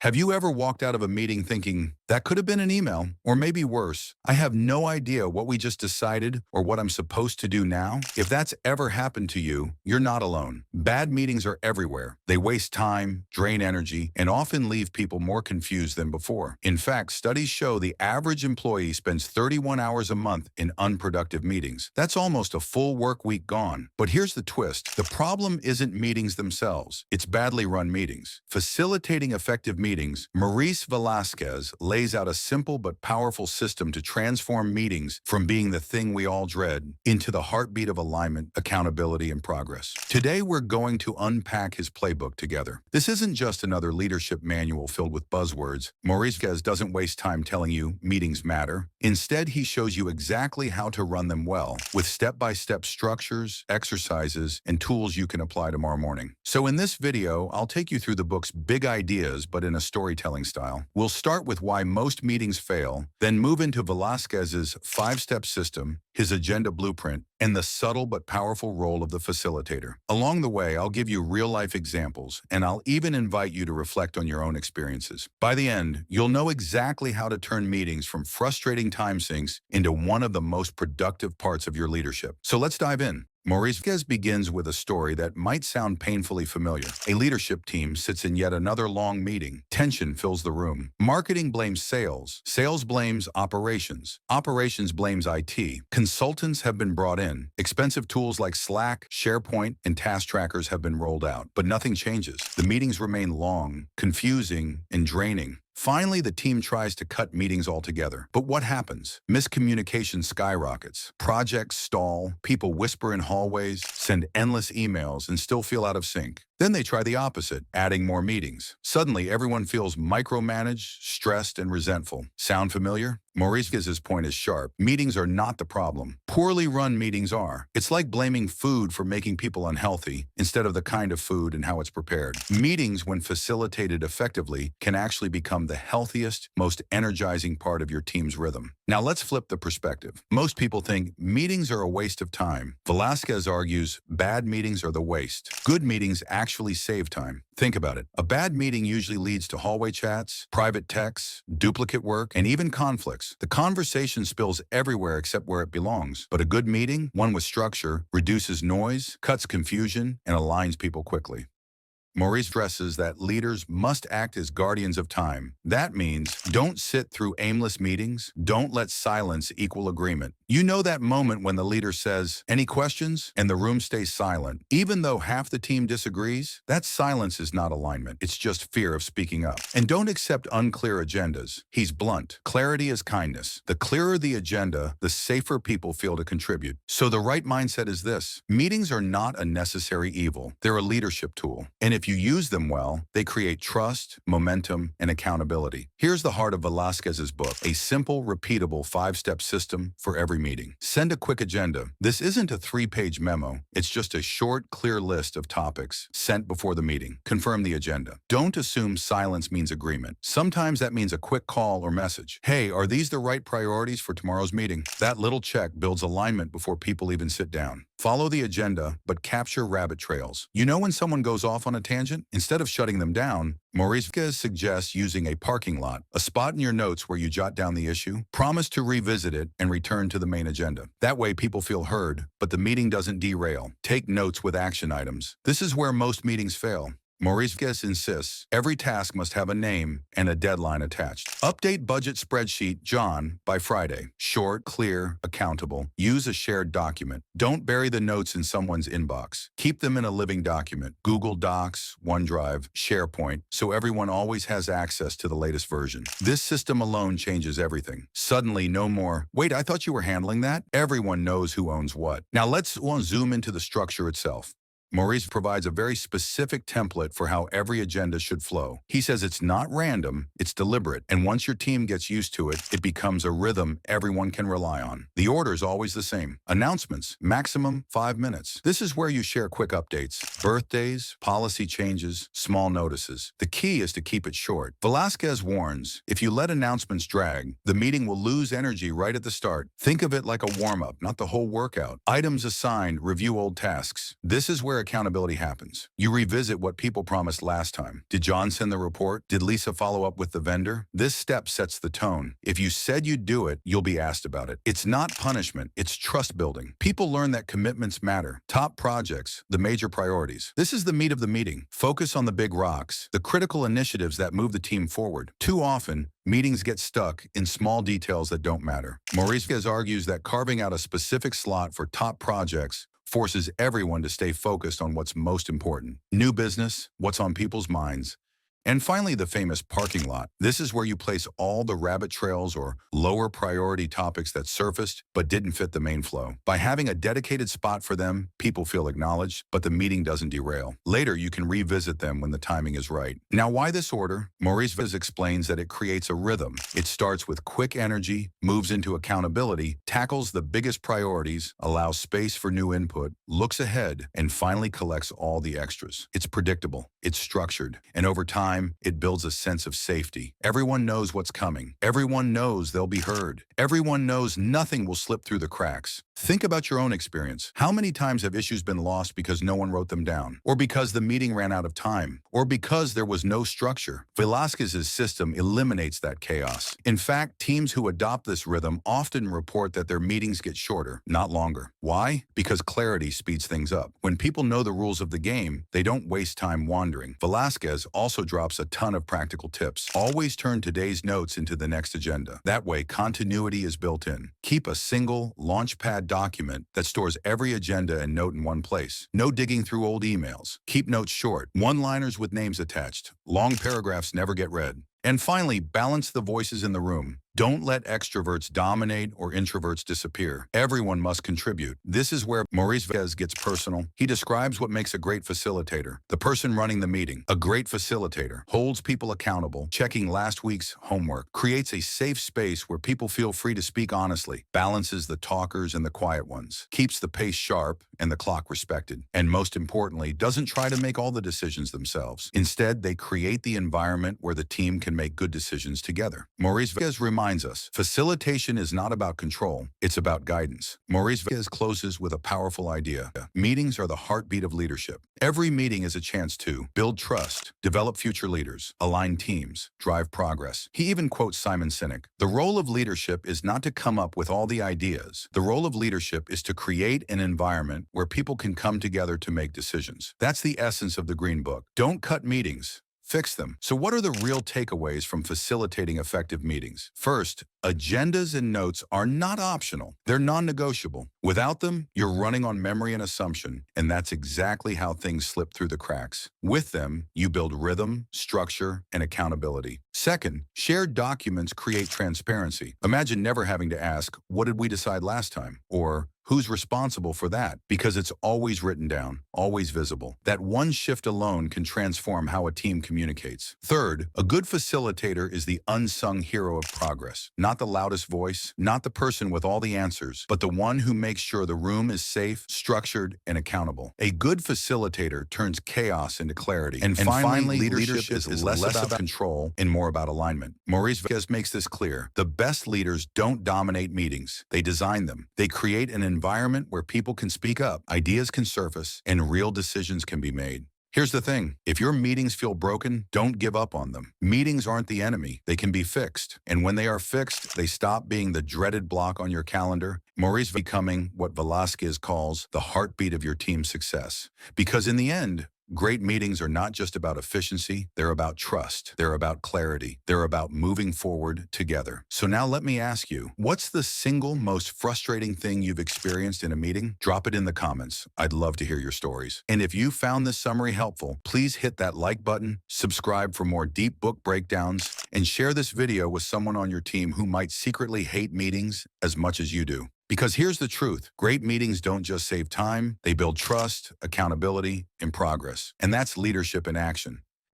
Have you ever walked out of a meeting thinking, that could have been an email, or maybe worse, I have no idea what we just decided or what I'm supposed to do now? If that's ever happened to you, you're not alone. Bad meetings are everywhere. They waste time, drain energy, and often leave people more confused than before. In fact, studies show the average employee spends 31 hours a month in unproductive meetings. That's almost a full work week gone. But here's the twist. The problem isn't meetings themselves. It's badly run meetings. Facilitating effective meetings, Maurice Velasquez lays out a simple but powerful system to transform meetings from being the thing we all dread into the heartbeat of alignment, accountability, and progress. Today, we're going to unpack his playbook together. This isn't just another leadership manual filled with buzzwords. Maurice Velasquez doesn't waste time telling you meetings matter. Instead, he shows you exactly how to run them well, with step-by-step structures, exercises, and tools you can apply tomorrow morning. So in this video, I'll take you through the book's big ideas, but in a storytelling style. We'll start with why most meetings fail, then move into Velasquez's 5-step system, his agenda blueprint, and the subtle but powerful role of the facilitator. Along the way, I'll give you real-life examples, and I'll even invite you to reflect on your own experiences. By the end, you'll know exactly how to turn meetings from frustrating time sinks into one of the most productive parts of your leadership. So let's dive in. Maurice Velasquez begins with a story that might sound painfully familiar. A leadership team sits in yet another long meeting. Tension fills the room. Marketing blames sales. Sales blames operations. Operations blames IT. Consultants have been brought in. Expensive tools like Slack, SharePoint, and task trackers have been rolled out. But nothing changes. The meetings remain long, confusing, and draining. Finally, the team tries to cut meetings altogether. But what happens? Miscommunication skyrockets. Projects stall, people whisper in hallways, send endless emails, and still feel out of sync. Then they try the opposite, adding more meetings. Suddenly, everyone feels micromanaged, stressed, and resentful. Sound familiar? Maurice Velasquez's point is sharp. Meetings are not the problem. Poorly run meetings are. It's like blaming food for making people unhealthy instead of the kind of food and how it's prepared. Meetings, when facilitated effectively, can actually become the healthiest, most energizing part of your team's rhythm. Now let's flip the perspective. Most people think meetings are a waste of time. Velasquez argues bad meetings are the waste. Good meetings actually save time. Think about it. A bad meeting usually leads to hallway chats, private texts, duplicate work, and even conflicts. The conversation spills everywhere except where it belongs. But a good meeting, one with structure, reduces noise, cuts confusion, and aligns people quickly. Maurice stresses that leaders must act as guardians of time. That means don't sit through aimless meetings. Don't let silence equal agreement. You know that moment when the leader says, "Any questions?" and the room stays silent. Even though half the team disagrees, that silence is not alignment. It's just fear of speaking up. And don't accept unclear agendas. He's blunt. Clarity is kindness. The clearer the agenda, the safer people feel to contribute. So the right mindset is this. Meetings are not a necessary evil. They're a leadership tool. And if you use them well, they create trust, momentum, and accountability. Here's the heart of Velasquez's book, a simple, repeatable 5-step system for every meeting. Send a quick agenda. This isn't a 3-page memo. It's just a short, clear list of topics sent before the meeting. Confirm the agenda. Don't assume silence means agreement. Sometimes that means a quick call or message. Hey, are these the right priorities for tomorrow's meeting? That little check builds alignment before people even sit down. Follow the agenda, but capture rabbit trails. You know when someone goes off on a tangent? Instead of shutting them down, Maurice Velasquez suggests using a parking lot, a spot in your notes where you jot down the issue, promise to revisit it, and return to the main agenda. That way people feel heard, but the meeting doesn't derail. Take notes with action items. This is where most meetings fail. Maurice Velasquez insists every task must have a name and a deadline attached. Update budget spreadsheet, John, by Friday. Short, clear, accountable. Use a shared document. Don't bury the notes in someone's inbox. Keep them in a living document. Google Docs, OneDrive, SharePoint, so everyone always has access to the latest version. This system alone changes everything. Suddenly, no more, "Wait, I thought you were handling that?" Everyone knows who owns what. Now let's zoom into the structure itself. Maurice provides a very specific template for how every agenda should flow. He says it's not random, it's deliberate, and once your team gets used to it, it becomes a rhythm everyone can rely on. The order is always the same. Announcements, maximum 5 minutes. This is where you share quick updates, birthdays, policy changes, small notices. The key is to keep it short. Velasquez warns, if you let announcements drag, the meeting will lose energy right at the start. Think of it like a warm-up, not the whole workout. Items assigned, review old tasks. This is where where accountability happens. You revisit what people promised last time. Did John send the report? Did Lisa follow up with the vendor? This step sets the tone. If you said you'd do it, you'll be asked about it. It's not punishment, it's trust building. People learn that commitments matter. Top projects, the major priorities. This is the meat of the meeting. Focus on the big rocks, the critical initiatives that move the team forward. Too often, meetings get stuck in small details that don't matter. Maurice Velasquez argues that carving out a specific slot for top projects forces everyone to stay focused on what's most important. New business, what's on people's minds. And finally, the famous parking lot. This is where you place all the rabbit trails or lower priority topics that surfaced but didn't fit the main flow. By having a dedicated spot for them, people feel acknowledged, but the meeting doesn't derail. Later, you can revisit them when the timing is right. Now, why this order? Maurice Velasquez explains that it creates a rhythm. It starts with quick energy, moves into accountability, tackles the biggest priorities, allows space for new input, looks ahead, and finally collects all the extras. It's predictable, it's structured, and over time, it builds a sense of safety. Everyone knows what's coming. Everyone knows they'll be heard. Everyone knows nothing will slip through the cracks. Think about your own experience. How many times have issues been lost because no one wrote them down? Or because the meeting ran out of time? Or because there was no structure? Velasquez's system eliminates that chaos. In fact, teams who adopt this rhythm often report that their meetings get shorter, not longer. Why? Because clarity speeds things up. When people know the rules of the game, they don't waste time wandering. Velasquez also drops a ton of practical tips. Always turn today's notes into the next agenda. That way, continuity is built in. Keep a single launchpad document that stores every agenda and note in one place. No digging through old emails. Keep notes short. One-liners with names attached. Long paragraphs never get read. And finally, balance the voices in the room. Don't let extroverts dominate or introverts disappear. Everyone must contribute. This is where Maurice Velasquez gets personal. He describes what makes a great facilitator. The person running the meeting. A great facilitator holds people accountable, checking last week's homework, creates a safe space where people feel free to speak honestly, balances the talkers and the quiet ones, keeps the pace sharp and the clock respected, and most importantly, doesn't try to make all the decisions themselves. Instead, they create the environment where the team can make good decisions together. Maurice Velasquez reminds us, facilitation is not about control, it's about guidance. Maurice Velasquez closes with a powerful idea. Meetings are the heartbeat of leadership. Every meeting is a chance to build trust, develop future leaders, align teams, drive progress. He even quotes Simon Sinek. The role of leadership is not to come up with all the ideas. The role of leadership is to create an environment where people can come together to make decisions. That's the essence of the Green Book. Don't cut meetings. Fix them. So what are the real takeaways from facilitating effective meetings? First, agendas and notes are not optional. They're non-negotiable. Without them, you're running on memory and assumption, and that's exactly how things slip through the cracks. With them, you build rhythm, structure, and accountability. Second, shared documents create transparency. Imagine never having to ask, what did we decide last time? Or, who's responsible for that? Because it's always written down, always visible. That one shift alone can transform how a team communicates. Third, a good facilitator is the unsung hero of progress. Not the loudest voice, not the person with all the answers, but the one who makes sure the room is safe, structured, and accountable. A good facilitator turns chaos into clarity. And finally, leadership is less about control and more about alignment. Maurice Velasquez makes this clear. The best leaders don't dominate meetings. They design them. They create an environment where people can speak up, ideas can surface, and real decisions can be made. Here's the thing. If your meetings feel broken, don't give up on them. Meetings aren't the enemy. They can be fixed. And when they are fixed, they stop being the dreaded block on your calendar. Maurice becoming what Velasquez calls the heartbeat of your team's success. Because in the end, great meetings are not just about efficiency, they're about trust, they're about clarity, they're about moving forward together. So now let me ask you, what's the single most frustrating thing you've experienced in a meeting? Drop it in the comments. I'd love to hear your stories. And if you found this summary helpful, please hit that like button, subscribe for more deep book breakdowns, and share this video with someone on your team who might secretly hate meetings as much as you do. Because here's the truth. Great meetings don't just save time, they build trust, accountability, and progress. And that's leadership in action.